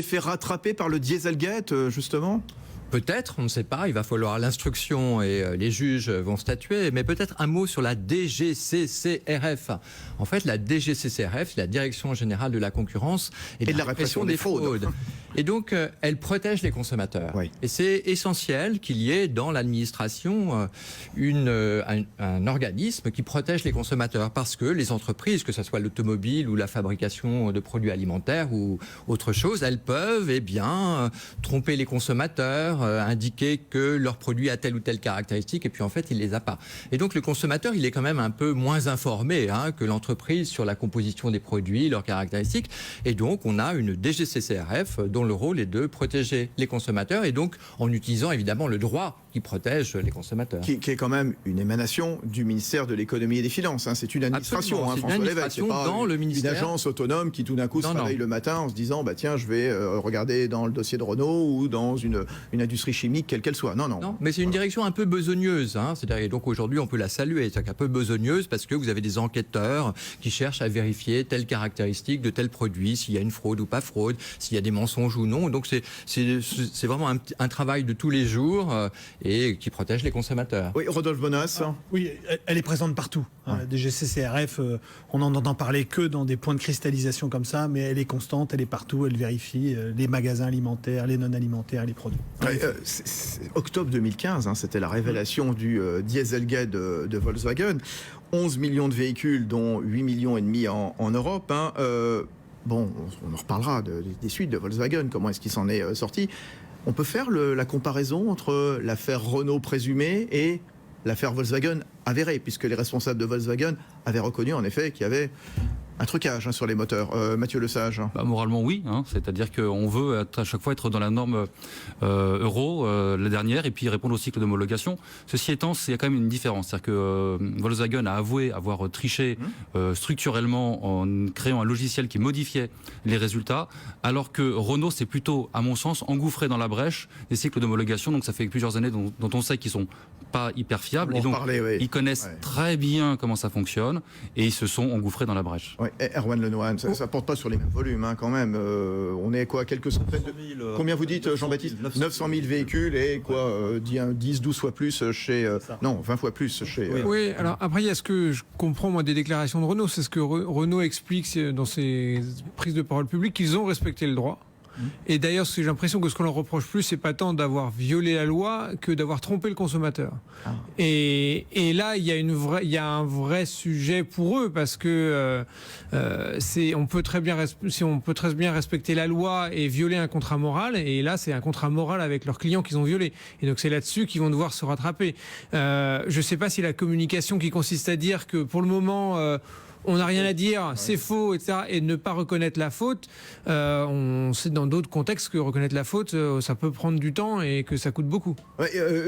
fait rattraper par le Dieselgate, justement? Peut-être, on ne sait pas, il va falloir l'instruction et les juges vont statuer, mais peut-être un mot sur la DGCCRF. En fait, la DGCCRF, c'est la Direction Générale de la Concurrence et de la Répression des Fraudes. Et donc, elle protège les consommateurs. Oui. Et c'est essentiel qu'il y ait dans l'administration un organisme qui protège les consommateurs, parce que les entreprises, que ce soit l'automobile ou la fabrication de produits alimentaires ou autre chose, elles peuvent tromper les consommateurs, indiquer que leur produit a telle ou telle caractéristique, et puis en fait, il ne les a pas. Et donc, le consommateur, il est quand même un peu moins informé que l'entreprise sur la composition des produits, leurs caractéristiques. Et donc, on a une DGCCRF dont le rôle est de protéger les consommateurs, et donc en utilisant évidemment le droit qui protège les consommateurs. Qui est quand même une émanation du ministère de l'économie et des finances. C'est une administration, c'est François une Lévesque. administration C'est pas dans le ministère. Une agence autonome qui tout d'un coup se réveille le matin en se disant tiens, je vais regarder dans le dossier de Renault ou dans une industrie chimique, quelle qu'elle soit. Non, mais c'est une direction un peu besogneuse. C'est-à-dire, et donc aujourd'hui, on peut la saluer. C'est un peu besogneuse parce que vous avez des enquêteurs qui cherchent à vérifier telle caractéristique de tel produit, s'il y a une fraude ou pas fraude, s'il y a des mensonges ou non. Donc c'est vraiment un travail de tous les jours et qui protège les consommateurs. Oui, Rodolphe Bonas. Oui, elle est présente partout. La DGCCRF, on n'en entend parler que dans des points de cristallisation comme ça, mais elle est constante, elle est partout, elle vérifie les magasins alimentaires, les non alimentaires, les produits. Octobre 2015, c'était la révélation du Dieselgate de Volkswagen. 11 millions de véhicules, dont 8 millions et demi en Europe. Bon, on en reparlera des suites de Volkswagen, comment est-ce qu'il s'en est sorti. On peut faire la comparaison entre l'affaire Renault présumée et l'affaire Volkswagen avérée, puisque les responsables de Volkswagen avaient reconnu en effet qu'il y avait un trucage sur les moteurs. Mathieu Lesage. Moralement, oui. C'est-à-dire qu'on veut à chaque fois être dans la norme euro, la dernière, et puis répondre au cycle d'homologation. Ceci étant, il y a quand même une différence. C'est-à-dire que Volkswagen a avoué avoir triché structurellement en créant un logiciel qui modifiait les résultats, alors que Renault s'est plutôt, à mon sens, engouffré dans la brèche des cycles d'homologation. Donc ça fait plusieurs années dont on sait qu'ils sont pas hyper fiables. Et donc, ils connaissent très bien comment ça fonctionne, et ils se sont engouffrés dans la brèche. Ouais. Erwan Lenohan, ça ne porte pas sur les mêmes volumes quand même. On est quoi, quelques centaines de... Combien vous dites, Jean-Baptiste? 900 000 véhicules et quoi 10, 12 fois plus chez... non, 20 fois plus chez... Oui, alors après, il y a ce que je comprends, moi, des déclarations de Renault. C'est ce que Renault explique dans ses prises de parole publiques, qu'ils ont respecté le droit. Et d'ailleurs, j'ai l'impression que ce qu'on leur reproche plus, c'est pas tant d'avoir violé la loi que d'avoir trompé le consommateur. Et là, il y a un vrai sujet pour eux, parce que on peut très bien respecter la loi et violer un contrat moral. Et là, c'est un contrat moral avec leurs clients qu'ils ont violé. Et donc, c'est là-dessus qu'ils vont devoir se rattraper. Je sais pas si la communication qui consiste à dire que pour le moment, on n'a rien à dire, c'est faux, etc., et ne pas reconnaître la faute, on sait dans d'autres contextes que reconnaître la faute, ça peut prendre du temps et que ça coûte beaucoup.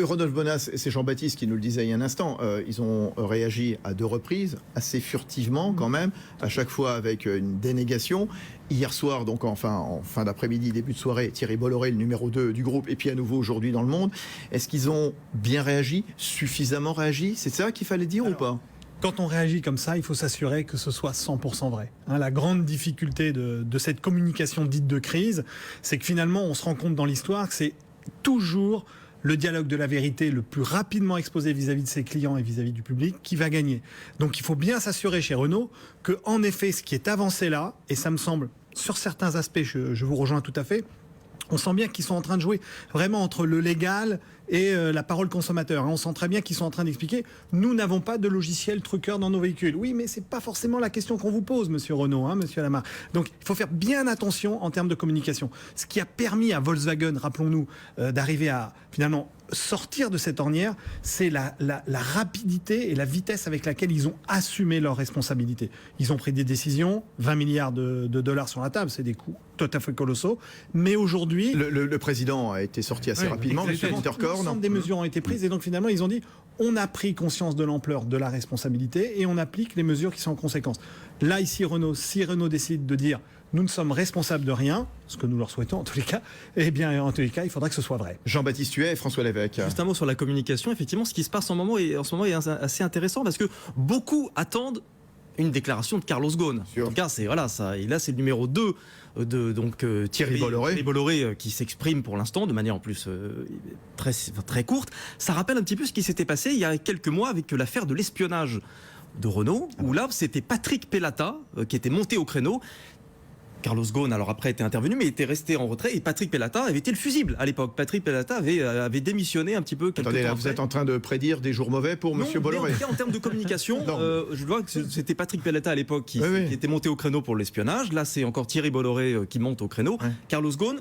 Rodolphe Bonas, c'est Jean-Baptiste qui nous le disait il y a un instant, ils ont réagi à 2 reprises, assez furtivement quand même, à chaque fois avec une dénégation. Hier soir, donc en fin d'après-midi, début de soirée, Thierry Bolloré, le numéro 2 du groupe, et puis à nouveau aujourd'hui dans Le Monde. Est-ce qu'ils ont bien réagi, suffisamment réagi? C'est ça qu'il fallait dire ou pas? Quand on réagit comme ça, il faut s'assurer que ce soit 100% vrai. La grande difficulté de cette communication dite de crise, c'est que finalement, on se rend compte dans l'histoire que c'est toujours le dialogue de la vérité le plus rapidement exposé vis-à-vis de ses clients et vis-à-vis du public qui va gagner. Donc il faut bien s'assurer chez Renault que, en effet, ce qui est avancé là, et ça me semble, sur certains aspects, je vous rejoins tout à fait, on sent bien qu'ils sont en train de jouer vraiment entre le légal et la parole consommateur. On sent très bien qu'ils sont en train d'expliquer « Nous n'avons pas de logiciel truqueur dans nos véhicules ». Oui, mais c'est pas forcément la question qu'on vous pose, monsieur Renault, monsieur Alamar. Donc, il faut faire bien attention en termes de communication. Ce qui a permis à Volkswagen, rappelons-nous, d'arriver à, finalement, sortir de cette ornière, c'est la rapidité et la vitesse avec laquelle ils ont assumé leurs responsabilités. Ils ont pris des décisions, 20 milliards de dollars sur la table, c'est des coûts tout à fait colossaux. Mais aujourd'hui... Le président a été sorti assez rapidement, M. Winterkorn. L'ensemble des mesures ont été prises et donc finalement ils ont dit on a pris conscience de l'ampleur de la responsabilité et on applique les mesures qui sont en conséquence. Là ici si Renault décide de dire nous ne sommes responsables de rien, ce que nous leur souhaitons en tous les cas, eh bien en tous les cas il faudra que ce soit vrai. Jean-Baptiste Huet et François Lévesque. Juste un mot sur la communication. Effectivement, ce qui se passe en ce moment est assez intéressant parce que beaucoup attendent une déclaration de Carlos Ghosn. En tout cas, c'est voilà ça. Et là, c'est le numéro 2 de Thierry Bolloré qui s'exprime pour l'instant de manière en plus très courte. Ça rappelle un petit peu ce qui s'était passé il y a quelques mois avec l'affaire de l'espionnage de Renault, où là, c'était Patrick Pellata qui était monté au créneau. Carlos Ghosn, alors après, était intervenu, mais était resté en retrait. Et Patrick Pellata avait été le fusible à l'époque. Patrick Pellata avait démissionné un petit peu. Attendez, là, vous êtes en train de prédire des jours mauvais pour M. Bolloré. En tout cas, en termes de communication, je vois que c'était Patrick Pellata à l'époque qui était monté au créneau pour l'espionnage. Là, c'est encore Thierry Bolloré qui monte au créneau. Ouais. Carlos Ghosn,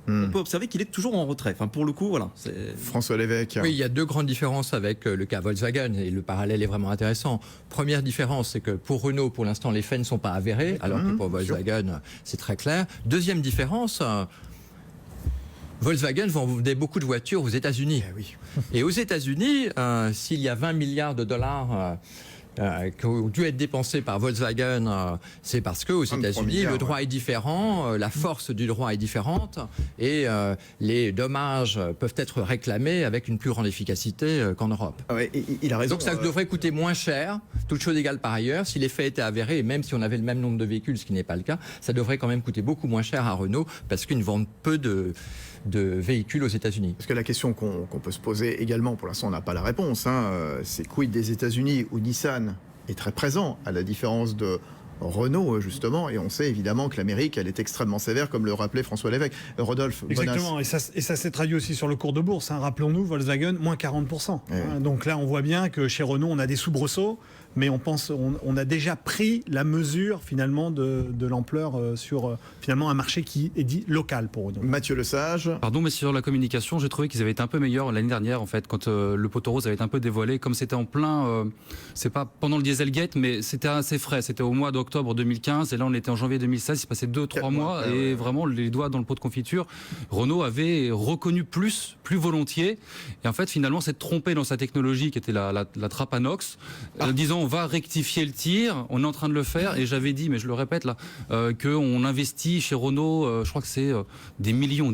on peut observer qu'il est toujours en retrait. Enfin, pour le coup, voilà. François Lévesque. Oui, il y a 2 grandes différences avec le cas Volkswagen et le parallèle est vraiment intéressant. Première différence, c'est que pour Renault, pour l'instant, les faits ne sont pas avérés, alors que pour Volkswagen, c'est très clair. Deuxième différence, Volkswagen vendait beaucoup de voitures aux États-Unis. Et aux États-Unis, s'il y a 20 milliards de dollars qui ont dû être dépensés par Volkswagen, c'est parce qu'aux États-Unis, le droit est différent, la force du droit est différente et les dommages peuvent être réclamés avec une plus grande efficacité qu'en Europe. Il a raison. Donc ça devrait coûter moins cher, toute chose égale par ailleurs, si les faits étaient avérés, et même si on avait le même nombre de véhicules, ce qui n'est pas le cas, ça devrait quand même coûter beaucoup moins cher à Renault parce qu'ils vendent peu de véhicules aux États-Unis. Parce que la question qu'on peut se poser également, pour l'instant on n'a pas la réponse, c'est quid des États-Unis où Nissan est très présent, à la différence de Renault justement, et on sait évidemment que l'Amérique elle est extrêmement sévère, comme le rappelait François Lévesque. Rodolphe. Exactement, et ça s'est traduit aussi sur le cours de bourse. Rappelons-nous, Volkswagen moins 40%. Donc là on voit bien que chez Renault on a des soubresauts, mais on a déjà pris la mesure finalement de l'ampleur sur finalement un marché qui est dit local pour Renault. Mathieu Lesage. Pardon, mais sur la communication, j'ai trouvé qu'ils avaient été un peu meilleurs l'année dernière en fait, quand le poteau rose avait été un peu dévoilé, comme c'était en plein, c'est pas pendant le Dieselgate, mais c'était assez frais, c'était au mois d'octobre 2015, et là on était en janvier 2016, il s'est passé 2-3 mois, et vraiment les doigts dans le pot de confiture. Renault avait reconnu plus volontiers, et en fait finalement s'est trompé dans sa technologie qui était la trappe à NOx, disant on va rectifier le tir, on est en train de le faire, et j'avais dit, mais je le répète là, qu'on investit chez Renault, je crois que c'est des millions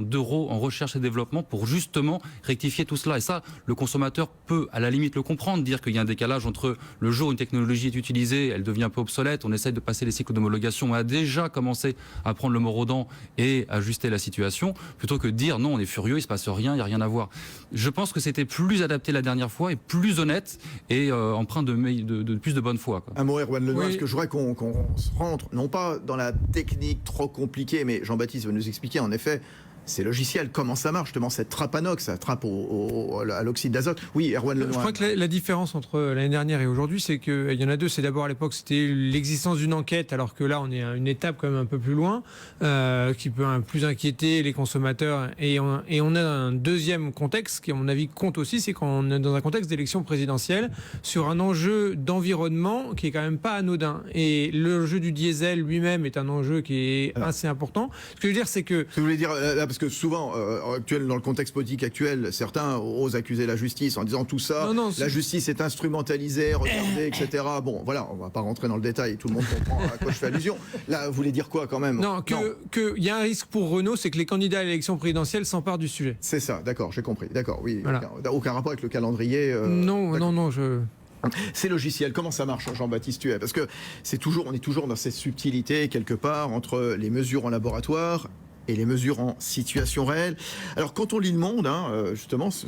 d'euros en recherche et développement pour justement rectifier tout cela. Et ça, le consommateur peut à la limite le comprendre, dire qu'il y a un décalage entre le jour où une technologie est utilisée, elle devient un peu obsolète, on essaie de passer les cycles d'homologation, on a déjà commencé à prendre le mort aux dents et ajuster la situation, plutôt que de dire non, on est furieux, il se passe rien, il n'y a rien à voir. Je pense que c'était plus adapté la dernière fois et plus honnête et empreint de plus de bonne foi. Un mot, Erwan Lenoir, parce que je voudrais qu'on se rentre, non pas dans la technique trop compliquée, mais Jean-Baptiste va nous expliquer en effet ces logiciels, comment ça marche, justement, cette trappe à NOx, cette trappe à l'oxyde d'azote. Oui, Erwan Lenoir. Je crois que la différence entre l'année dernière et aujourd'hui, c'est qu'il y en a 2. C'est d'abord à l'époque, c'était l'existence d'une enquête, alors que là, on est à une étape quand même un peu plus loin, qui peut plus inquiéter les consommateurs. Et on a un deuxième contexte qui, à mon avis, compte aussi, c'est qu'on est dans un contexte d'élection présidentielle sur un enjeu d'environnement qui est quand même pas anodin. Et le jeu du diesel lui-même est un enjeu qui est assez important. Ce que je veux dire, c'est que... Ce que vous voulez dire, là, parce que souvent, dans le contexte politique actuel, certains osent accuser la justice en disant tout ça, la justice est instrumentalisée, regardez, etc. Bon, voilà, on va pas rentrer dans le détail, tout le monde comprend à quoi je fais allusion. Là, vous voulez dire quoi quand même? Non, qu'il y a un risque pour Renault, c'est que les candidats à l'élection présidentielle s'emparent du sujet. C'est ça, d'accord, j'ai compris. D'accord, oui. Voilà. Aucun rapport avec le calendrier. Non, Ces logiciels, comment ça marche, Jean-Baptiste Thuet? Parce que on est toujours dans cette subtilité quelque part entre les mesures en laboratoire et les mesures en situation réelle. Alors quand on lit Le Monde, justement, ce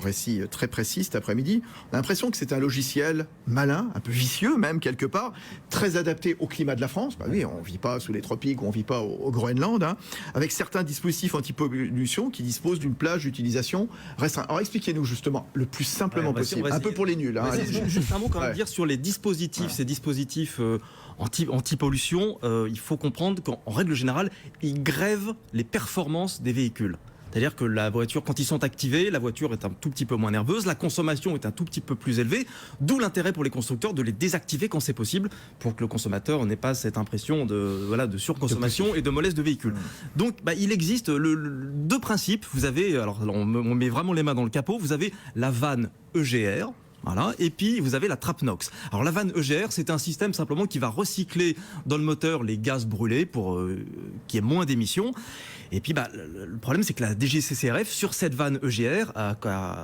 récit très précis cet après-midi, on a l'impression que c'est un logiciel malin, un peu vicieux même quelque part, très adapté au climat de la France. Bah oui, on ne vit pas sous les tropiques, on ne vit pas au Groenland, avec certains dispositifs anti-pollution qui disposent d'une plage d'utilisation restreinte. Alors expliquez-nous justement le plus simplement possible, un peu pour les nuls. Juste un mot quand même dire sur les dispositifs, ces dispositifs anti-pollution, il faut comprendre qu'en règle générale, ils grèvent les performances des véhicules. C'est-à-dire que la voiture, quand ils sont activés, la voiture est un tout petit peu moins nerveuse, la consommation est un tout petit peu plus élevée, d'où l'intérêt pour les constructeurs de les désactiver quand c'est possible, pour que le consommateur n'ait pas cette impression de surconsommation et de mollesse de véhicule. Donc il existe deux principes. Vous avez, alors on met vraiment les mains dans le capot, vous avez la vanne EGR, Voilà. Et puis vous avez la trappe NOx. Alors la vanne EGR, c'est un système simplement qui va recycler dans le moteur les gaz brûlés pour qu'il y ait moins d'émissions. Et puis le problème, c'est que la DGCCRF, sur cette vanne EGR,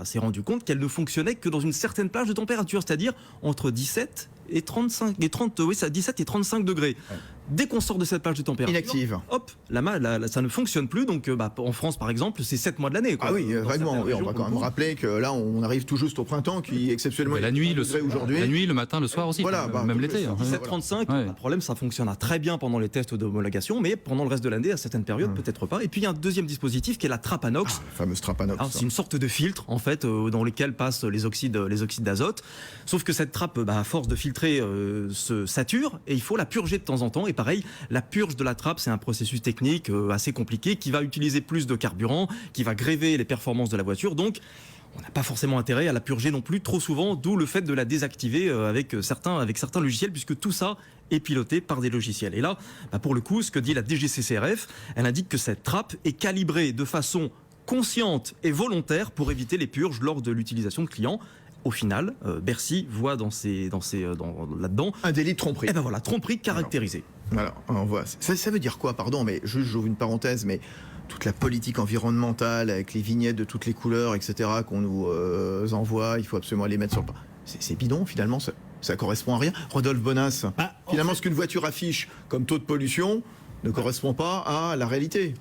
s'est rendu compte qu'elle ne fonctionnait que dans une certaine plage de température, c'est-à-dire entre 17 et 35, 17 et 35 degrés. Ouais. Dès qu'on sort de cette plage de température, inactive, hop, ça ne fonctionne plus. Donc, en France, par exemple, c'est 7 mois de l'année. Ah oui, vaguement. Oui, on va quand même rappeler que là, on arrive tout juste au printemps, qui exceptionnellement la nuit, aujourd'hui. La nuit, le matin, le soir aussi. Voilà, même l'été. 17-35, le problème, ça fonctionnera très bien pendant les tests d'homologation, mais pendant le reste de l'année, à certaines périodes, peut-être pas. Et puis, il y a un deuxième dispositif qui est la trappe à NOx. La fameuse trappe à NOx. C'est une sorte de filtre, en fait, dans lequel passent les oxydes d'azote. Sauf que cette trappe, à force de filtrer, se sature et il faut la purger de temps en temps. Et pareil, la purge de la trappe, c'est un processus technique assez compliqué qui va utiliser plus de carburant, qui va gréver les performances de la voiture. Donc, on n'a pas forcément intérêt à la purger non plus trop souvent, d'où le fait de la désactiver avec certains logiciels, puisque tout ça est piloté par des logiciels. Et là, pour le coup, ce que dit la DGCCRF, elle indique que cette trappe est calibrée de façon consciente et volontaire pour éviter les purges lors de l'utilisation de clients. Au final, Bercy voit là-dedans un délit de tromperie. Et ben voilà, tromperie caractérisée. Alors, on voit. Ça veut dire quoi, pardon, mais j'ouvre une parenthèse, mais toute la politique environnementale avec les vignettes de toutes les couleurs, etc., qu'on nous envoie, il faut absolument les mettre sur le... C'est bidon, finalement, ça correspond à rien. Rodolphe Bonas, finalement, ce qu'une voiture affiche comme taux de pollution ne correspond pas à la réalité.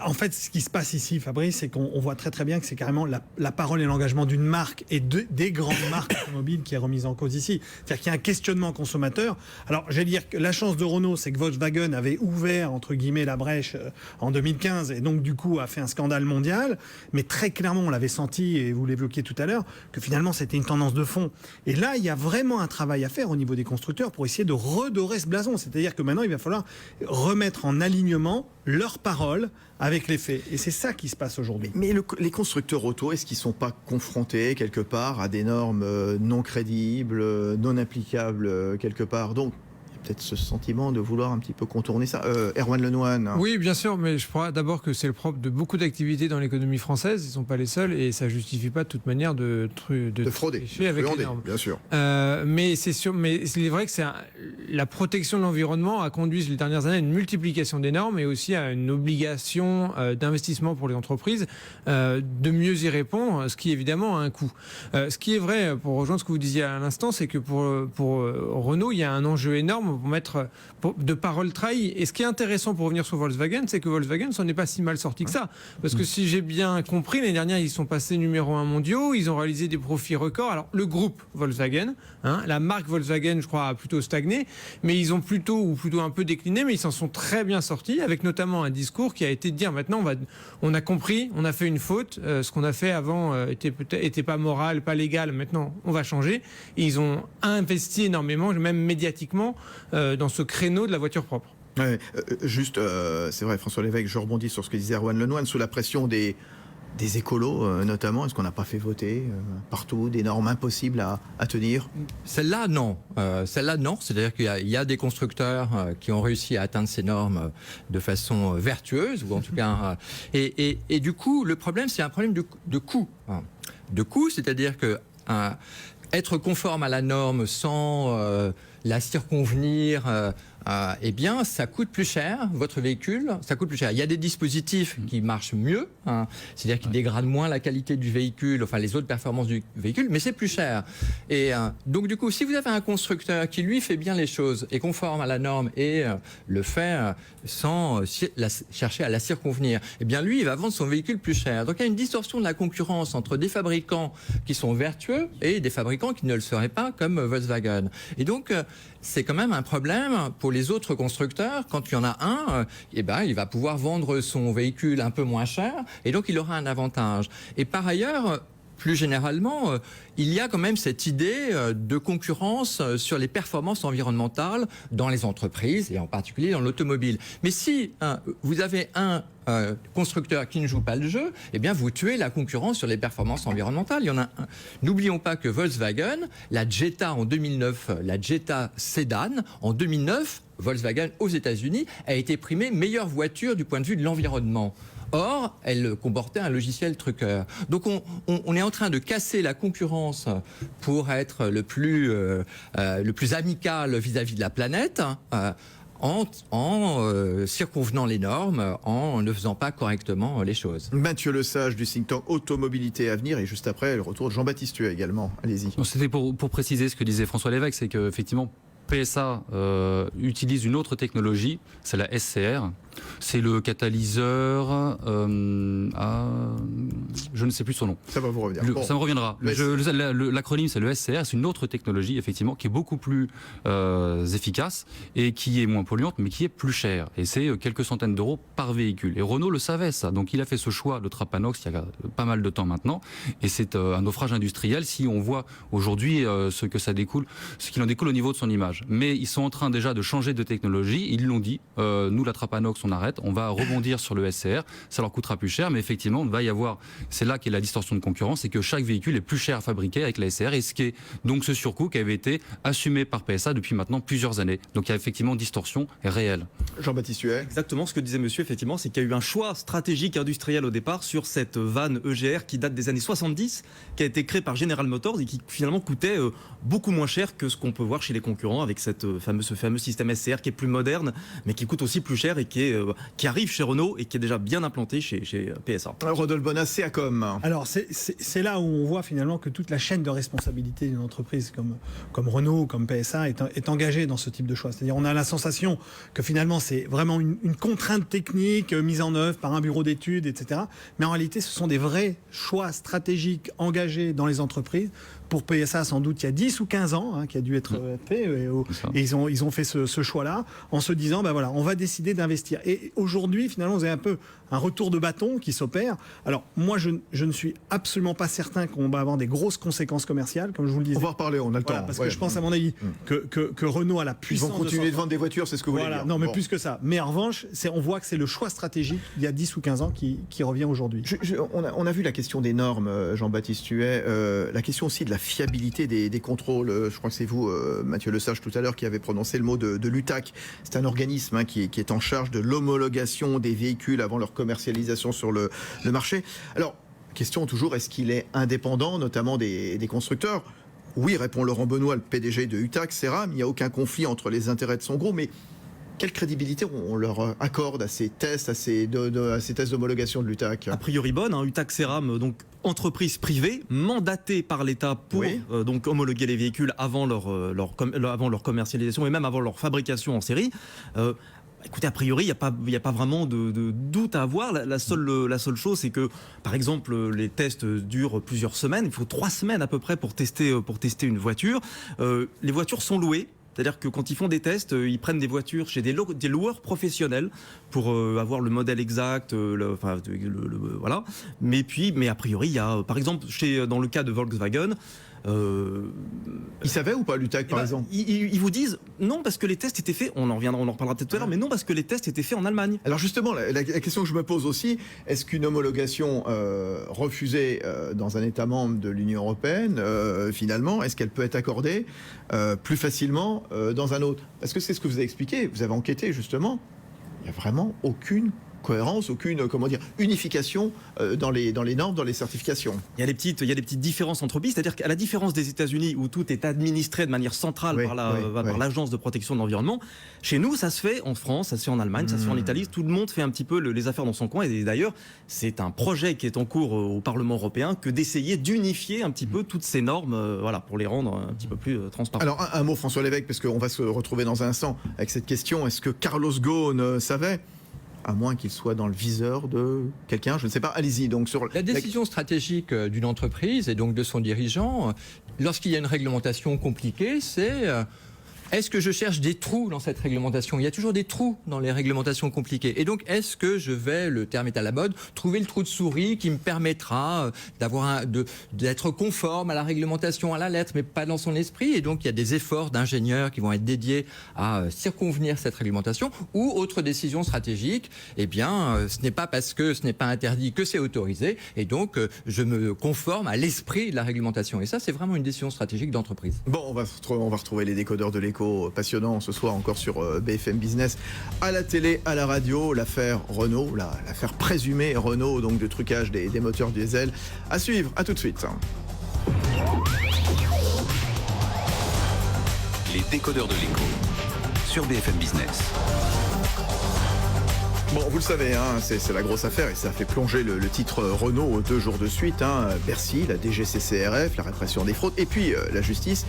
En fait, ce qui se passe ici, Fabrice, c'est qu'on voit très très bien que c'est carrément la parole et l'engagement d'une marque et des grandes marques automobiles qui est remise en cause ici. C'est-à-dire qu'il y a un questionnement consommateur. Alors, j'allais dire que la chance de Renault, c'est que Volkswagen avait ouvert, entre guillemets, la brèche en 2015 et donc, du coup, a fait un scandale mondial. Mais très clairement, on l'avait senti, et vous l'évoquiez tout à l'heure, que finalement, c'était une tendance de fond. Et là, il y a vraiment un travail à faire au niveau des constructeurs pour essayer de redorer ce blason. C'est-à-dire que maintenant, il va falloir remettre en alignement leurs paroles avec les faits. Et c'est ça qui se passe aujourd'hui. Mais les constructeurs auto, est-ce qu'ils ne sont pas confrontés quelque part à des normes non crédibles, non applicables quelque part ? Donc, il y a peut-être ce sentiment de vouloir un petit peu contourner ça. Erwan Lenoine. Oui, bien sûr, mais je crois d'abord que c'est le propre de beaucoup d'activités dans l'économie française. Ils ne sont pas les seuls et ça ne justifie pas de toute manière de frauder, avec les normes. Bien sûr. Mais c'est sûr, mais c'est vrai que la protection de l'environnement a conduit les dernières années à une multiplication des normes et aussi à une obligation d'investissement pour les entreprises de mieux y répondre, ce qui évidemment a un coût. Ce qui est vrai, pour rejoindre ce que vous disiez à l'instant, c'est que pour Renault, il y a un enjeu énorme pour mettre de paroles trahies. Et ce qui est intéressant pour revenir sur Volkswagen, c'est que Volkswagen s'en est pas si mal sorti que ça. Parce que si j'ai bien compris, l'année dernière, ils sont passés numéro 1 mondiaux, ils ont réalisé des profits records. Alors, le groupe Volkswagen, la marque Volkswagen, je crois, a plutôt stagné, mais ils ont plutôt un peu décliné, mais ils s'en sont très bien sortis, avec notamment un discours qui a été de dire maintenant, on a compris, on a fait une faute, ce qu'on a fait avant était pas moral, pas légal, maintenant on va changer. Et ils ont investi énormément, même médiatiquement, dans ce créneau de la voiture propre. Ouais, c'est vrai, François Lévesque, je rebondis sur ce que disait Erwan Lenoine, sous la pression des écolos notamment, est-ce qu'on n'a pas fait voter partout des normes impossibles à tenir ? Celle-là, non. C'est-à-dire qu'il y a des constructeurs qui ont réussi à atteindre ces normes de façon vertueuse, ou en tout cas... et du coup, le problème, c'est un problème de coût. De coût, c'est-à-dire que être conforme à la norme sans la circonvenir... eh bien, ça coûte plus cher, votre véhicule, ça coûte plus cher. Il y a des dispositifs qui marchent mieux, c'est-à-dire qui dégradent moins la qualité du véhicule, enfin les autres performances du véhicule, mais c'est plus cher. Et donc du coup, si vous avez un constructeur qui lui fait bien les choses, est conforme à la norme et le fait sans chercher à la circonvenir, eh bien lui, il va vendre son véhicule plus cher. Donc il y a une distorsion de la concurrence entre des fabricants qui sont vertueux et des fabricants qui ne le seraient pas, comme Volkswagen. Et donc, c'est quand même un problème pour les autres constructeurs. Quand il y en a un, eh ben, il va pouvoir vendre son véhicule un peu moins cher et donc il aura un avantage. Et par ailleurs, plus généralement, il y a quand même cette idée de concurrence sur les performances environnementales dans les entreprises et en particulier dans l'automobile. Mais si vous avez un constructeurs qui ne jouent pas le jeu, eh bien vous tuez la concurrence sur les performances environnementales. Il y en a un. N'oublions pas que Volkswagen, la Jetta en 2009, la Jetta Sedan en 2009, Volkswagen aux États-Unis a été primée meilleure voiture du point de vue de l'environnement. Or, elle comportait un logiciel truqueur. Donc, on est en train de casser la concurrence pour être le plus amical vis-à-vis de la planète. En circonvenant les normes, en ne faisant pas correctement les choses. Mathieu Lesage du think tank Automobilité Avenir, et juste après le retour de Jean-Baptiste Huet également. Allez-y. C'était pour préciser ce que disait François Lévesque, c'est qu'effectivement PSA utilise une autre technologie, c'est la SCR. C'est le catalyseur je ne sais plus son nom. Ça va vous revenir. Ça me reviendra. L'acronyme, c'est le SCR. C'est une autre technologie, effectivement, qui est beaucoup plus efficace et qui est moins polluante, mais qui est plus chère. Et c'est quelques centaines d'euros par véhicule. Et Renault le savait, ça. Donc, il a fait ce choix de Trapanox il y a pas mal de temps maintenant. Et c'est un naufrage industriel si on voit aujourd'hui ce qu'il en découle au niveau de son image. Mais ils sont en train déjà de changer de technologie. Ils l'ont dit. Nous, la Trapanox, on arrête, on va rebondir sur le SCR, ça leur coûtera plus cher, mais effectivement, il va y avoir, c'est là qu'est la distorsion de concurrence, c'est que chaque véhicule est plus cher à fabriquer avec la SCR, et ce qui est donc ce surcoût qui avait été assumé par PSA depuis maintenant plusieurs années. Donc il y a effectivement une distorsion réelle. Jean-Baptiste Huet. Exactement ce que disait monsieur, effectivement, c'est qu'il y a eu un choix stratégique industriel au départ sur cette vanne EGR qui date des années 70, qui a été créée par General Motors et qui finalement coûtait beaucoup moins cher que ce qu'on peut voir chez les concurrents avec ce fameux système SCR qui est plus moderne, mais qui coûte aussi plus cher et qui arrive chez Renault et qui est déjà bien implanté chez PSA. Rodolphe Bonnat, CACOM. Alors c'est là où on voit finalement que toute la chaîne de responsabilité d'une entreprise comme Renault, comme PSA est engagée dans ce type de choix. C'est-à-dire on a la sensation que finalement c'est vraiment une contrainte technique mise en œuvre par un bureau d'études, etc. Mais en réalité ce sont des vrais choix stratégiques engagés dans les entreprises. Pour PSA, sans doute, il y a 10 ou 15 ans, qui a dû être fait. Et ils ont fait ce choix-là en se disant, voilà, on va décider d'investir. Et aujourd'hui, finalement, vous avez un peu un retour de bâton qui s'opère. Alors, moi, je ne suis absolument pas certain qu'on va avoir des grosses conséquences commerciales, comme je vous le disais. On va en reparler, on a le temps. Parce que je pense, à mon avis, que Renault a la puissance. Ils vont continuer de vendre des voitures, c'est ce que vous voulez dire. Non, mais plus que ça. Mais en revanche, on voit que c'est le choix stratégique, il y a 10 ou 15 ans, qui revient aujourd'hui. On a vu la question des normes, Jean-Baptiste Huet, la question aussi de la fiabilité des contrôles. Je crois que c'est vous, Mathieu Lesage, tout à l'heure, qui avez prononcé le mot de l'UTAC. C'est un organisme qui est en charge de l'homologation des véhicules avant leur commercialisation sur le marché. Alors, question toujours, est-ce qu'il est indépendant, notamment des constructeurs ? Oui, répond Laurent Benoît, le PDG de UTAC, CERAM, il n'y a aucun conflit entre les intérêts de son groupe, mais quelle crédibilité on leur accorde à ces tests, à ces tests d'homologation de l'UTAC ? A priori bonne, UTAC CERAM, donc entreprise privée, mandatée par l'État pour donc homologuer les véhicules avant leur commercialisation et même avant leur fabrication en série. Écoutez, a priori, il n'y a pas vraiment de doute à avoir. La seule chose, c'est que, par exemple, les tests durent plusieurs semaines. Il faut 3 semaines à peu près pour tester une voiture. Les voitures sont louées. C'est-à-dire que quand ils font des tests, ils prennent des voitures chez des loueurs professionnels pour avoir le modèle exact, voilà. Mais a priori, il y a, par exemple, dans le cas de Volkswagen, ils savaient ou pas l'UTAC, par exemple ? Ils vous disent non parce que les tests étaient faits, on en reparlera peut-être tout à l'heure, mais non parce que les tests étaient faits en Allemagne. Alors justement, la question que je me pose aussi, est-ce qu'une homologation refusée dans un État membre de l'Union européenne, finalement, est-ce qu'elle peut être accordée plus facilement dans un autre ? Parce que c'est ce que vous avez expliqué, vous avez enquêté justement, il n'y a vraiment aucune cohérence, aucune unification dans les normes, dans les certifications. Il y a des petites différences entre pays, c'est-à-dire qu'à la différence des États-Unis où tout est administré de manière centrale par l'Agence de protection de l'environnement, chez nous ça se fait en France, ça se fait en Allemagne, ça se fait en Italie, tout le monde fait un petit peu les affaires dans son coin, et d'ailleurs c'est un projet qui est en cours au Parlement européen que d'essayer d'unifier un petit peu toutes ces normes pour les rendre un petit peu plus transparentes. Alors un mot, François Lévesque, parce qu'on va se retrouver dans un instant avec cette question, est-ce que Carlos Ghosn savait ? À moins qu'il soit dans le viseur de quelqu'un, je ne sais pas. Allez-y. Donc sur la décision stratégique d'une entreprise et donc de son dirigeant, lorsqu'il y a une réglementation compliquée, c'est Est-ce que je cherche des trous dans cette réglementation ? Il y a toujours des trous dans les réglementations compliquées. Et donc, est-ce que je vais, le terme est à la mode, trouver le trou de souris qui me permettra d'être conforme à la réglementation à la lettre, mais pas dans son esprit ? Et donc, il y a des efforts d'ingénieurs qui vont être dédiés à circonvenir cette réglementation, ou autre décision stratégique, eh bien, ce n'est pas parce que ce n'est pas interdit que c'est autorisé, et donc je me conforme à l'esprit de la réglementation. Et ça, c'est vraiment une décision stratégique d'entreprise. Bon, on va retrouver les décodeurs de l'écho passionnant ce soir encore sur BFM Business, à la télé, à la radio, l'affaire Renault, l'affaire présumée Renault, donc de trucage des moteurs diesel. À suivre, à tout de suite. Les décodeurs de l'écho sur BFM Business. Bon, vous le savez, hein, c'est la grosse affaire et ça a fait plonger le titre Renault 2 jours de suite. Hein, Bercy, la DGCCRF, la répression des fraudes et puis la justice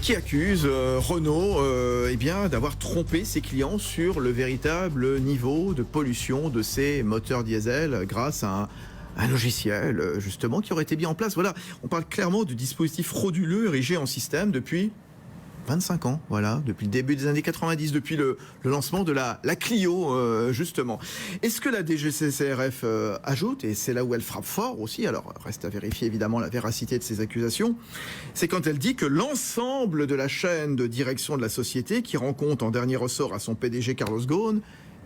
qui accuse Renault eh bien, d'avoir trompé ses clients sur le véritable niveau de pollution de ses moteurs diesel grâce à un logiciel justement qui aurait été mis en place. Voilà, on parle clairement du dispositif frauduleux érigé en système depuis 25 ans, voilà, depuis le début des années 90, depuis le lancement de la Clio, justement. Est-ce que la DGCCRF ajoute, et c'est là où elle frappe fort aussi, alors reste à vérifier évidemment la véracité de ces accusations, c'est quand elle dit que l'ensemble de la chaîne de direction de la société, qui rend compte en dernier ressort à son PDG Carlos Ghosn,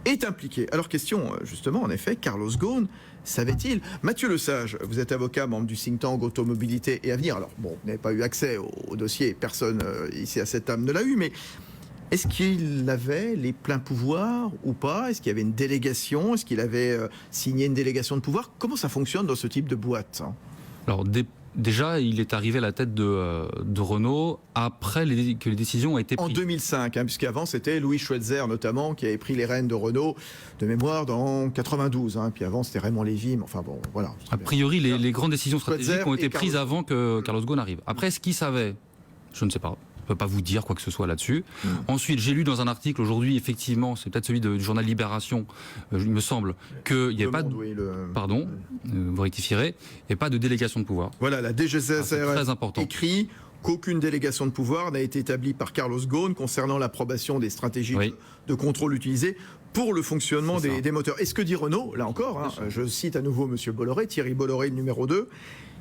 est impliqué. Alors question, justement, en effet, Carlos Ghosn, savait-il ? Mathieu Lesage, vous êtes avocat, membre du think tank Automobilité et Avenir. Alors bon, vous n'avez pas eu accès au dossier, personne ici à cette table ne l'a eu, mais est-ce qu'il avait les pleins pouvoirs ou pas ? Est-ce qu'il y avait une délégation ? Est-ce qu'il avait signé une délégation de pouvoir ? Comment ça fonctionne dans ce type de boîte ? Alors, déjà, il est arrivé à la tête de Renault après que les décisions ont été prises. En 2005, hein, puisqu'avant c'était Louis Schweitzer notamment qui avait pris les rênes de Renault de mémoire dans 92. Hein, puis avant c'était Raymond Lévy, mais enfin bon, voilà. A priori, les grandes décisions stratégiques ont été prises avant que Carlos Ghosn arrive. Après, ce qu'il savait, je ne sais pas. Je ne peux pas vous dire quoi que ce soit là-dessus. Ensuite, j'ai lu dans un article aujourd'hui, effectivement, c'est peut-être celui du journal Libération, il me semble, qu'il n'y ait pas de... Pardon, vous rectifierez, il n'y a pas de délégation de pouvoir. Voilà, la DGCCRF écrit qu'aucune délégation de pouvoir n'a été établie par Carlos Ghosn concernant l'approbation des stratégies de contrôle utilisées pour le fonctionnement des moteurs. Et ce que dit Renault, là encore, hein, je cite à nouveau M. Bolloré, Thierry Bolloré, le numéro 2,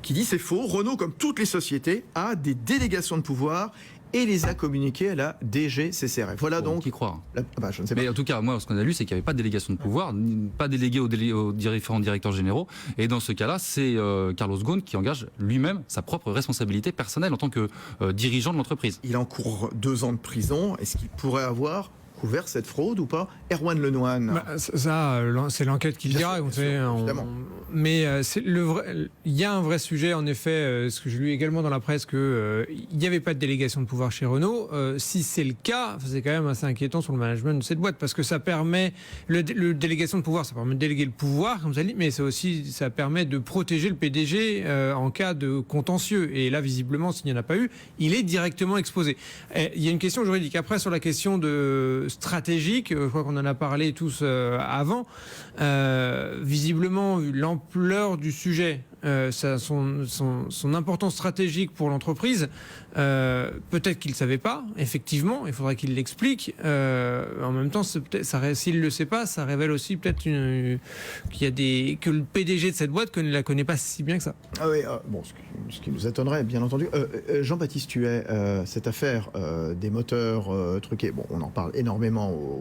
qui dit c'est faux, Renault, comme toutes les sociétés, a des délégations de pouvoir et les a communiquées à la DGCCRF. Voilà donc. Qui croit je ne sais pas. Mais en tout cas, moi, ce qu'on a lu, c'est qu'il n'y avait pas de délégation de pouvoir, pas délégué aux différents directeurs généraux. Et dans ce cas-là, c'est Carlos Ghosn qui engage lui-même sa propre responsabilité personnelle en tant que dirigeant de l'entreprise. Il encourt 2 ans de prison. Est-ce qu'il pourrait avoir couvert cette fraude ou pas ? Erwan Lenoine. Ça, c'est l'enquête qui le dira. Mais il y a un vrai sujet, en effet, ce que j'ai lu également dans la presse, qu'il n'y avait pas de délégation de pouvoir chez Renault. Si c'est le cas, c'est quand même assez inquiétant sur le management de cette boîte, parce que ça permet, le délégation de pouvoir, ça permet de déléguer le pouvoir, comme ça dit, mais ça permet de protéger le PDG en cas de contentieux. Et là, visiblement, s'il n'y en a pas eu, il est directement exposé. Il y a une question juridique. Après, sur la question stratégique, je crois qu'on en a parlé tous avant, visiblement, vu l'ampleur du sujet, son importance stratégique pour l'entreprise, peut-être qu'il ne savait pas, effectivement, il faudrait qu'il l'explique. En même temps, s'il ne le sait pas, ça révèle aussi peut-être que le PDG de cette boîte ne la connaît pas si bien que ça. Ah oui, bon, ce qui nous étonnerait, bien entendu. Jean-Baptiste Huet, cette affaire des moteurs truqués, bon, on en parle énormément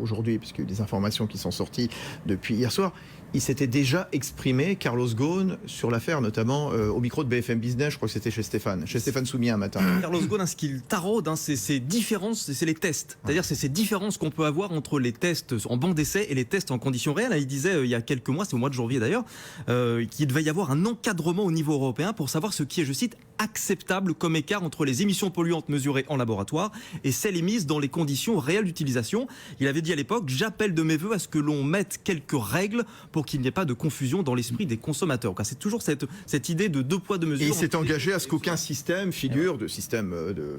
aujourd'hui, puisqu'il y a eu des informations qui sont sorties depuis hier soir. Il s'était déjà exprimé, Carlos Ghosn, sur l'affaire, notamment au micro de BFM Business, je crois que c'était chez Stéphane Soumien un matin. Carlos Ghosn, ce qu'il taraude, c'est ces différences, c'est les tests. C'est-à-dire c'est ces différences qu'on peut avoir entre les tests en banc d'essai et les tests en conditions réelles. Il disait il y a quelques mois, c'est au mois de janvier d'ailleurs, qu'il devait y avoir un encadrement au niveau européen pour savoir ce qui est, je cite, acceptable comme écart entre les émissions polluantes mesurées en laboratoire et celles émises dans les conditions réelles d'utilisation. Il avait dit à l'époque, j'appelle de mes voeux à ce que l'on mette quelques règles pour qu'il n'y ait pas de confusion dans l'esprit des consommateurs. C'est toujours cette idée de 2 poids 2 mesures. Et il s'est engagé à ce qu'aucun système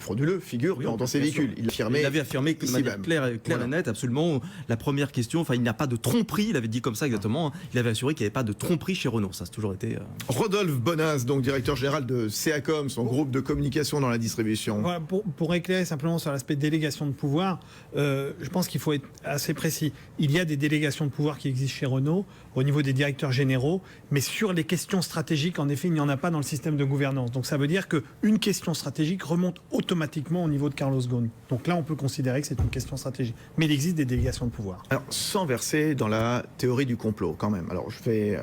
frauduleux figure dans ces véhicules. Il avait affirmé que de manière claire et nette, absolument. La première question, il n'y a pas de tromperie, il avait dit comme ça exactement. Il avait assuré qu'il n'y avait pas de tromperie chez Renault. Ça a toujours été. Rodolphe Bonas, donc directeur général de CACOM, son groupe de communication dans la distribution. Voilà, pour éclairer simplement sur l'aspect délégation de pouvoir, je pense qu'il faut être assez précis. Il y a des délégations de pouvoir qui existent chez Renault au niveau des directeurs généraux, mais sur les questions stratégiques, en effet, il n'y en a pas dans le système de gouvernance. Donc ça veut dire qu'une question stratégique remonte automatiquement au niveau de Carlos Ghosn. Donc là, on peut considérer que c'est une question stratégique. Mais il existe des délégations de pouvoir. Alors, sans verser dans la théorie du complot, quand même. Alors, je vais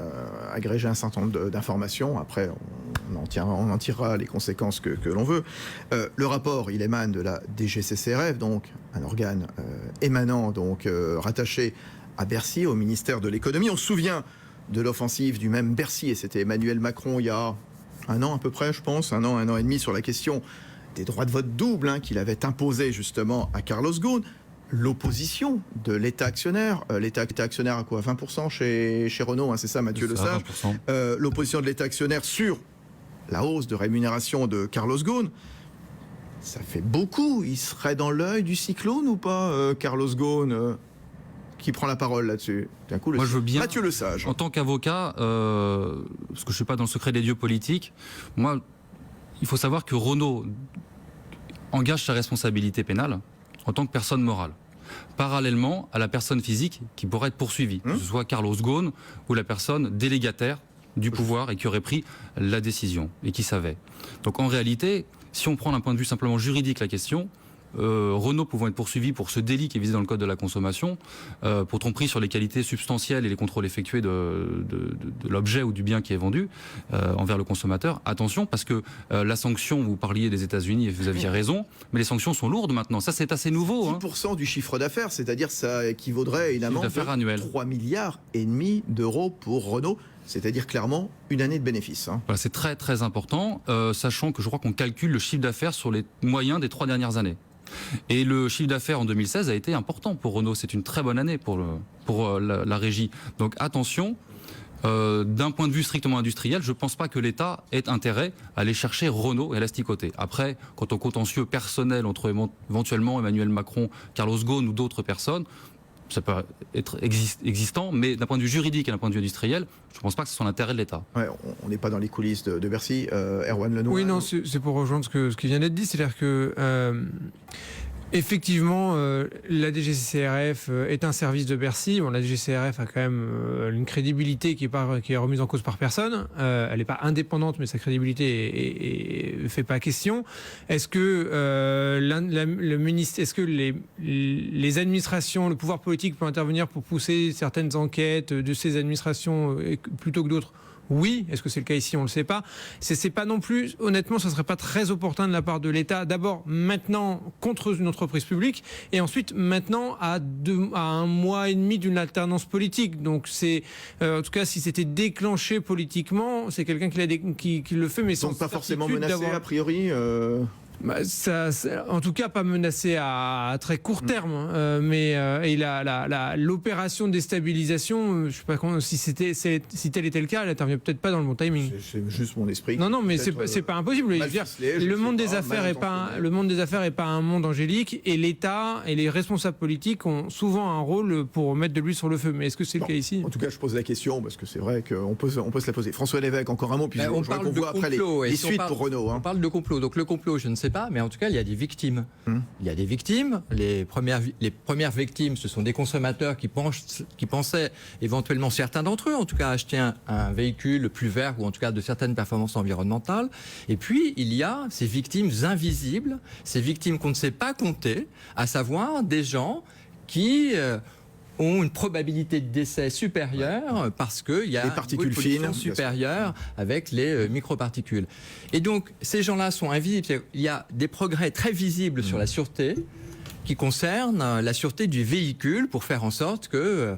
agréger un certain nombre d'informations. Après, on en tirera les conséquences que l'on veut. Le rapport, il émane de la DGCCRF, donc un organe émanant, donc rattaché à Bercy, au ministère de l'économie. On se souvient de l'offensive du même Bercy, et c'était Emmanuel Macron il y a 1 an à peu près, je pense, 1 an et demi, sur la question des droits de vote double qu'il avait imposé justement à Carlos Ghosn. L'opposition de l'État actionnaire, l'État actionnaire à quoi, 20% chez Renault, c'est ça Mathieu Lesage, l'opposition de l'État actionnaire sur la hausse de rémunération de Carlos Ghosn, ça fait beaucoup. Il serait dans l'œil du cyclone ou pas, Carlos Ghosn qui prend la parole là-dessus? Moi, je veux bien, Mathieu Lesage. En tant qu'avocat, parce que je ne suis pas dans le secret des dieux politiques, moi, il faut savoir que Renault engage sa responsabilité pénale en tant que personne morale, parallèlement à la personne physique qui pourrait être poursuivie, que ce soit Carlos Ghosn ou la personne délégataire du pouvoir et qui aurait pris la décision et qui savait. Donc en réalité, si on prend d'un point de vue simplement juridique la question, Renault pouvant être poursuivi pour ce délit qui est visé dans le code de la consommation, pour tromperie sur les qualités substantielles et les contrôles effectués de l'objet ou du bien qui est vendu envers le consommateur. Attention, parce que la sanction, vous parliez des États-Unis et vous aviez raison, mais les sanctions sont lourdes maintenant. Ça, c'est assez nouveau. 10% du chiffre d'affaires, c'est-à-dire ça équivaudrait évidemment à 3,5 milliards d'euros pour Renault. C'est-à-dire clairement une année de bénéfices. Voilà, c'est très très important, sachant que je crois qu'on calcule le chiffre d'affaires sur les moyens des 3 dernières années. Et le chiffre d'affaires en 2016 a été important pour Renault. C'est une très bonne année pour la régie. Donc attention, d'un point de vue strictement industriel, je ne pense pas que l'État ait intérêt à aller chercher Renault et à l'asticoter. Après, quant au contentieux personnel entre éventuellement Emmanuel Macron, Carlos Ghosn ou d'autres personnes, ça peut être existant, mais d'un point de vue juridique et d'un point de vue industriel, je ne pense pas que ce soit l'intérêt de l'État. Ouais, on n'est pas dans les coulisses de Bercy. Erwan Lenoir. Oui, non, c'est pour rejoindre ce qui vient d'être dit. C'est-à-dire que, effectivement, la DGCCRF est un service de Bercy. Bon, la DGCCRF a quand même une crédibilité qui est remise en cause par personne. Elle n'est pas indépendante, mais sa crédibilité ne fait pas question. Est-ce que le ministre, est-ce que les administrations, le pouvoir politique peut intervenir pour pousser certaines enquêtes de ces administrations plutôt que d'autres ? Oui, est-ce que c'est le cas ici? On ne le sait pas. C'est pas non plus, honnêtement, ça ne serait pas très opportun de la part de l'État. D'abord, maintenant, contre une entreprise publique, et ensuite, maintenant, à 1 mois et demi d'une alternance politique. Donc, c'est, en tout cas, si c'était déclenché politiquement, c'est quelqu'un qui le fait, mais sans pas forcément menacé, a priori en tout cas, pas menacé à très court terme. Mais l'opération de déstabilisation, je ne sais pas si tel était le cas, elle n'intervient peut-être pas dans le bon timing. C'est juste mon esprit. Non, mais c'est pas impossible. Le monde des affaires n'est pas un monde angélique, et l'État et les responsables politiques ont souvent un rôle pour mettre de l'huile sur le feu. Mais est-ce que c'est le cas ici? En tout cas, je pose la question parce que c'est vrai qu'on peut se la poser. François Lévesque, encore un mot, puis on parle de après les suites pour Renault. On parle de complot. Donc le complot, je ne sais pas, mais en tout cas, il y a des victimes. Il y a des victimes. Les premières victimes, ce sont des consommateurs qui pensaient éventuellement, certains d'entre eux, en tout cas, acheter un véhicule plus vert ou en tout cas de certaines performances environnementales. Et puis, il y a ces victimes invisibles, ces victimes qu'on ne sait pas compter, à savoir des gens qui ont une probabilité de décès supérieure parce qu'il y a des particules fines supérieure avec les microparticules. Et donc, ces gens-là sont invisibles. Il y a des progrès très visibles sur la sûreté qui concernent la sûreté du véhicule pour faire en sorte que,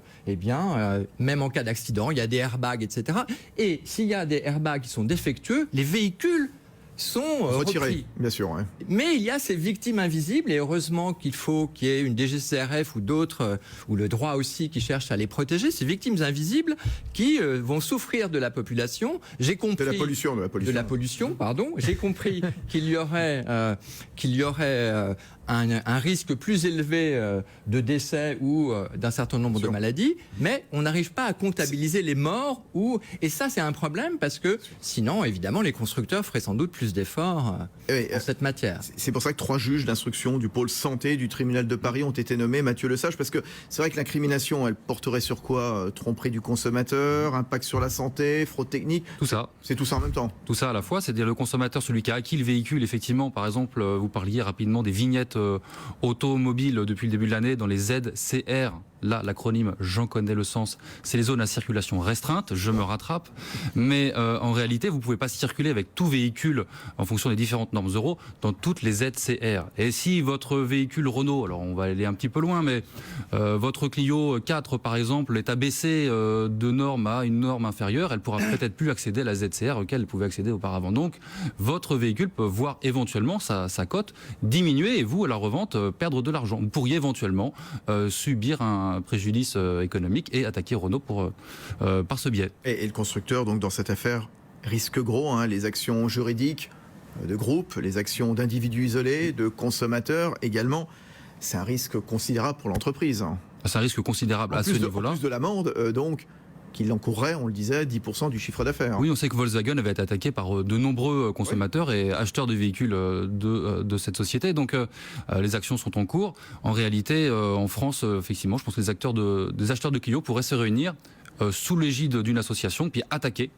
même en cas d'accident, il y a des airbags, etc. Et s'il y a des airbags qui sont défectueux, les véhicules sont retirés, repris. bien sûr. Ouais. Mais il y a ces victimes invisibles, et heureusement qu'il faut qu'il y ait une DGCCRF ou d'autres, ou le droit aussi, qui cherchent à les protéger, ces victimes invisibles qui vont souffrir de la population. J'ai compris... De la pollution. De la pollution, pardon. J'ai compris qu'il y aurait un risque plus élevé de décès ou d'un certain nombre de maladies, mais on n'arrive pas à comptabiliser les morts. Et ça, c'est un problème, parce que sinon, évidemment, les constructeurs feraient sans doute plus d'efforts en cette matière. C'est pour ça que 3 juges d'instruction du pôle santé du tribunal de Paris ont été nommés. Mathieu Lesage, parce que c'est vrai que l'incrimination, elle porterait sur quoi? Tromperie du consommateur, impact sur la santé, fraude technique. Tout ça. C'est tout ça en même temps. Tout ça à la fois, c'est-à-dire le consommateur, celui qui a acquis le véhicule, effectivement, par exemple, vous parliez rapidement des vignettes automobiles depuis le début de l'année dans les ZCR. Là, l'acronyme, j'en connais le sens, c'est les zones à circulation restreinte, je me rattrape, mais en réalité, vous ne pouvez pas circuler avec tout véhicule en fonction des différentes normes Euro dans toutes les ZCR. Et si votre véhicule Renault, alors on va aller un petit peu loin, mais votre Clio 4, par exemple, est abaissée de norme à une norme inférieure, elle pourra peut-être plus accéder à la ZCR auquel elle pouvait accéder auparavant. Donc, votre véhicule peut voir éventuellement sa cote diminuer et vous, à la revente, perdre de l'argent. Vous pourriez éventuellement subir un préjudice économique et attaquer Renault par ce biais. Et le constructeur, donc, dans cette affaire, risque gros, hein, les actions juridiques de groupe, les actions d'individus isolés, de consommateurs également. C'est un risque considérable pour l'entreprise. C'est un risque considérable à ce niveau-là. En plus de l'amende, donc, qu'il encourrait, on le disait, 10% du chiffre d'affaires. Oui, on sait que Volkswagen avait été attaqué par de nombreux consommateurs et acheteurs de véhicules de cette société. Donc, les actions sont en cours. En réalité, en France, effectivement, je pense que les acheteurs de Clio pourraient se réunir sous l'égide d'une association puis attaquer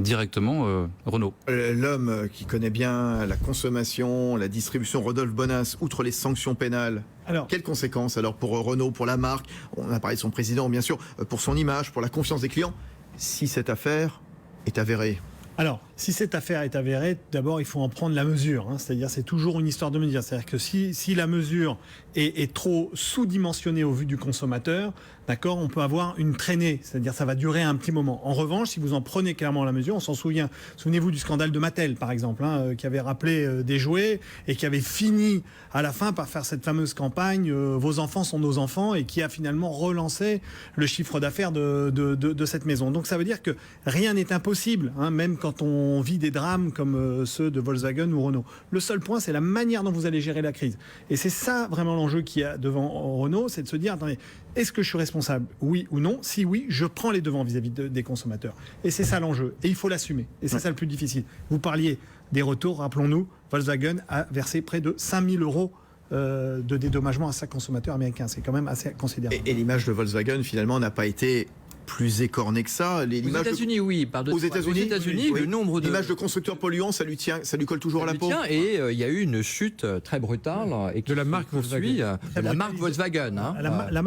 directement Renault. L'homme qui connaît bien la consommation, la distribution, Rodolphe Bonas, outre les sanctions pénales, quelles conséquences alors pour Renault, pour la marque? On a parlé de son président, bien sûr, pour son image, pour la confiance des clients, si cette affaire est avérée? Alors, si cette affaire est avérée, d'abord, il faut en prendre la mesure. C'est-à-dire, c'est toujours une histoire de mesure. C'est-à-dire que si la mesure est trop sous-dimensionnée au vu du consommateur, d'accord, on peut avoir une traînée. C'est-à-dire, ça va durer un petit moment. En revanche, si vous en prenez clairement la mesure, on s'en souvient. Souvenez-vous du scandale de Mattel, par exemple, qui avait rappelé des jouets et qui avait fini à la fin par faire cette fameuse campagne Vos enfants sont nos enfants, et qui a finalement relancé le chiffre d'affaires de cette maison. Donc, ça veut dire que rien n'est impossible, même quand on vit des drames comme ceux de Volkswagen ou Renault. Le seul point, c'est la manière dont vous allez gérer la crise. Et c'est ça vraiment l'enjeu qu'il y a devant Renault, c'est de se dire, attendez, est-ce que je suis responsable, oui ou non? Si oui, je prends les devants vis-à-vis des consommateurs. Et c'est ça l'enjeu. Et il faut l'assumer. Et c'est ça le plus difficile. Vous parliez des retours, rappelons-nous, Volkswagen a versé près de 5 000 € de dédommagement à sa consommateur américain. C'est quand même assez considérable. Et l'image de Volkswagen, finalement, n'a pas été plus écorné que ça. Aux États-Unis, oui. Aux États-Unis, oui. Le nombre de l'image de constructeurs polluants, ça lui colle toujours à la peau. Et il y a eu une chute très brutale et de la marque Volkswagen. De la marque Volkswagen.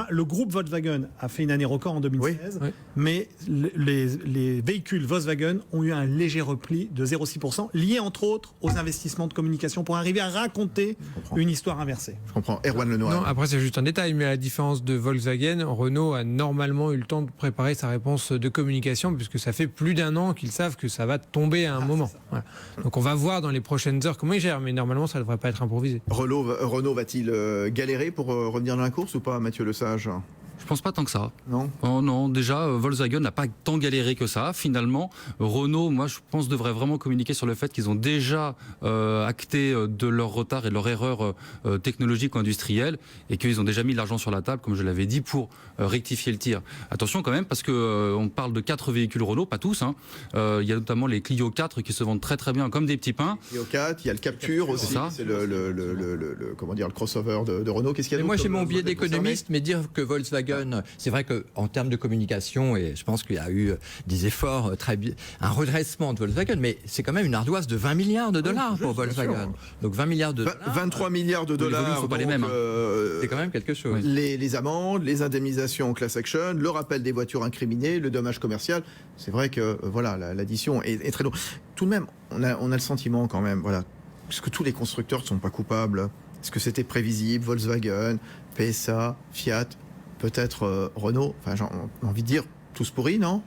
Le groupe Volkswagen a fait une année record en 2016, mais les véhicules Volkswagen ont eu un léger repli de 0,6%, lié entre autres aux investissements de communication pour arriver à raconter une histoire inversée. Je comprends. Erwan Lenoir. Non, après c'est juste un détail, mais à la différence de Volkswagen, Renault a normalement eu le temps de préparer sa réponse de communication, puisque ça fait plus d'1 an qu'ils savent que ça va tomber à un moment. Voilà. Donc on va voir dans les prochaines heures comment ils gèrent, mais normalement ça ne devrait pas être improvisé. Renault va-t-il galérer pour revenir dans la course ou pas, Mathieu Lesage? Je pense pas tant que ça. Non. Oh non, déjà Volkswagen n'a pas tant galéré que ça. Finalement, Renault, moi je pense, devrait vraiment communiquer sur le fait qu'ils ont déjà acté de leur retard et de leur erreur technologique ou industrielle, et qu'ils ont déjà mis l'argent sur la table, comme je l'avais dit, pour rectifier le tir. Attention quand même, parce que on parle de 4 véhicules Renault, pas tous. Il y a notamment les Clio 4 qui se vendent très très bien, comme des petits pains. Clio 4, il y a le Capture aussi. C'est le crossover de Renault. Qu'est-ce qu'il y a? Moi j'ai mon biais d'économiste, mais dire que Volkswagen, c'est vrai qu'en termes de communication, et je pense qu'il y a eu des efforts, un redressement de Volkswagen, mais c'est quand même une ardoise de 20 milliards de dollars pour Volkswagen. Donc 20 milliards de dollars. 23 milliards de dollars. Les volumes sont pas les mêmes. C'est quand même quelque chose. Les amendes, les indemnisations en class action, le rappel des voitures incriminées, le dommage commercial. C'est vrai que l'addition est très lourde. Tout de même, on a le sentiment quand même, puisque tous les constructeurs ne sont pas coupables. Est-ce que c'était prévisible? Volkswagen, PSA, Fiat, peut-être Renault, j'ai envie de dire tous pourris, non?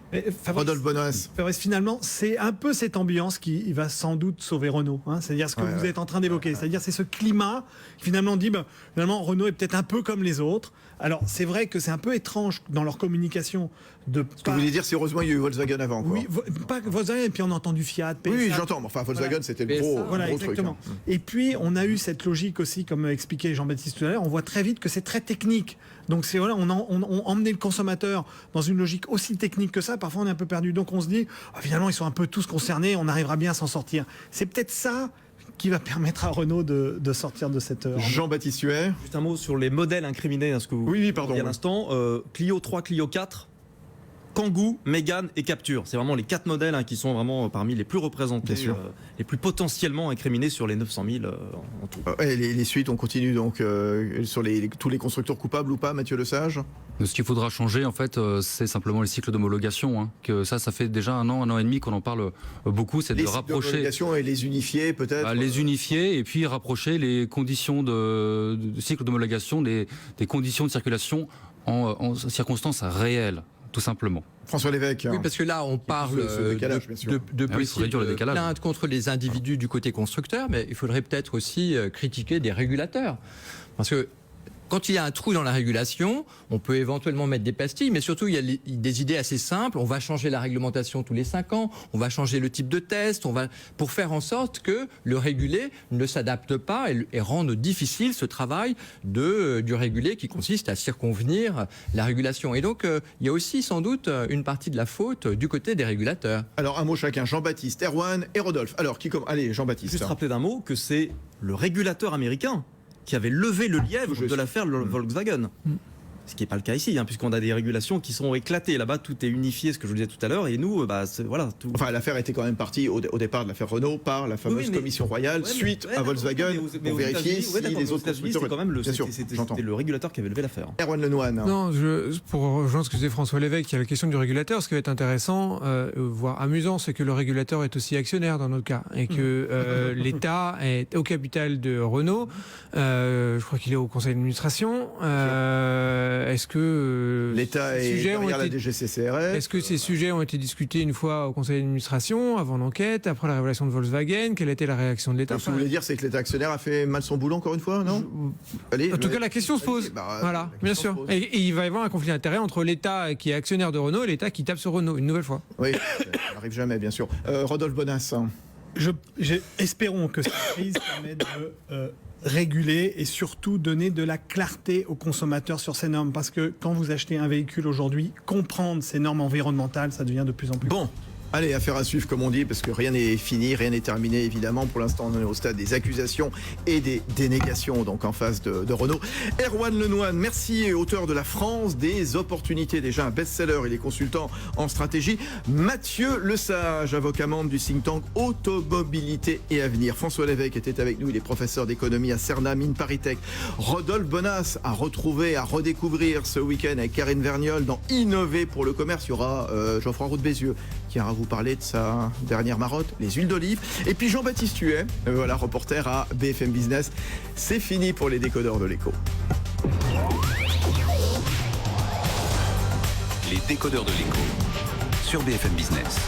Rodolphe Bonas. Fabrice, finalement, c'est un peu cette ambiance qui va sans doute sauver Renault. Hein. C'est-à-dire ce que vous êtes en train d'évoquer. C'est-à-dire c'est ce climat qui finalement dit, finalement, Renault est peut-être un peu comme les autres. Alors, c'est vrai que c'est un peu étrange dans leur communication de... Ce que vous voulez dire, c'est heureusement il y a eu Volkswagen avant, quoi. Oui, pas Volkswagen, et puis on a entendu Fiat, PSA. Oui, j'entends. Enfin, Volkswagen, c'était le gros, Voilà, gros exactement. truc. Hein. Et puis, on a eu cette logique aussi, comme expliquait Jean-Baptiste tout à l'heure, on voit très vite que c'est très technique. Donc, c'est voilà, on emmenait le consommateur dans une logique aussi technique que ça. Parfois, on est un peu perdu. Donc, on se dit, finalement, ils sont un peu tous concernés, on arrivera bien à s'en sortir. C'est peut-être ça qui va permettre à Renault de sortir de cette... Jean-Baptiste Huet. Juste un mot sur les modèles incriminés, ce que vous pardon. à l'instant. Clio 3, Clio 4, Kangoo, Mégane et Capture. C'est vraiment les 4 modèles qui sont vraiment parmi les plus représentés, les plus potentiellement incriminés sur les 900 000 en tout. Et les suites, on continue donc sur tous les constructeurs coupables ou pas, Mathieu Lesage? Ce qu'il faudra changer, en fait, c'est simplement les cycles d'homologation. Hein, que ça fait déjà un an et demi qu'on en parle beaucoup. C'est de rapprocher. Les cycles d'homologation et les unifier, peut-être. Les unifier et puis rapprocher les conditions de cycle d'homologation des conditions de circulation en circonstances réelles. Tout simplement. François Lévesque. Oui, parce que là, on parle de possibles plaintes contre les individus du côté constructeur, mais il faudrait peut-être aussi critiquer des régulateurs. Parce que quand il y a un trou dans la régulation, on peut éventuellement mettre des pastilles, mais surtout, il y a des idées assez simples. On va changer la réglementation tous les 5 ans, on va changer le type de test, pour faire en sorte que le régulé ne s'adapte pas et rende difficile ce travail du régulé qui consiste à circonvenir la régulation. Et donc, il y a aussi sans doute une partie de la faute du côté des régulateurs. Alors, un mot chacun. Jean-Baptiste, Erwan et Rodolphe. Alors, Allez, Jean-Baptiste. Juste rappeler d'un mot que c'est le régulateur américain qui avait levé le lièvre de l'affaire Volkswagen. Ce qui n'est pas le cas ici, puisqu'on a des régulations qui sont éclatées. Là-bas, tout est unifié, ce que je vous disais tout à l'heure, et nous, voilà. Tout... Enfin, l'affaire était quand même partie au départ de l'affaire Renault par la fameuse commission royale suite à Volkswagen pour vérifier si les autres constructeurs... C'était le régulateur qui avait levé l'affaire. Erwan Lenoine. Non, pour rejoindre ce que disait François Lévesque, il y a la question du régulateur. Ce qui va être intéressant, voire amusant, c'est que le régulateur est aussi actionnaire dans notre cas, et que l'État est au capital de Renault. Je crois qu'il est au conseil d'administration. Est-ce que l'État est derrière la DGCCRF? Est-ce que ces sujets ont été discutés une fois au conseil d'administration, avant l'enquête, après la révélation de Volkswagen? Quelle était la réaction de l'État? Ce que vous voulez dire, c'est que l'État actionnaire a fait mal son boulot encore une fois, non? En tout cas, la question se pose. Voilà, bien sûr. Et il va y avoir un conflit d'intérêts entre l'État qui est actionnaire de Renault et l'État qui tape sur Renault une nouvelle fois. Oui, ça n'arrive jamais, bien sûr. Rodolphe Bonas. Espérons que cette crise permette de réguler et surtout donner de la clarté aux consommateurs sur ces normes. Parce que quand vous achetez un véhicule aujourd'hui, comprendre ces normes environnementales, ça devient de plus en plus... Bon. Allez, affaire à suivre, comme on dit, parce que rien n'est fini, rien n'est terminé, évidemment. Pour l'instant, on est au stade des accusations et des dénégations, donc en face de Renault. Erwan Lenoine, merci, auteur de La France des opportunités, déjà un best-seller, il est consultant en stratégie. Mathieu Lesage, avocat membre du think tank Automobilité et Avenir. François Lévesque était avec nous, il est professeur d'économie à Cerna, Mines Paris-Tech. Rodolphe Bonas à retrouver, à redécouvrir ce week-end avec Karine Vergnol dans Innover pour le commerce. Il y aura Geoffroy Roux de Bézieux qui ira vous parler de sa dernière marotte, les huiles d'olive. Et puis Jean-Baptiste Huet, voilà, reporter à BFM Business. C'est fini pour les décodeurs de l'écho. Les décodeurs de l'écho sur BFM Business.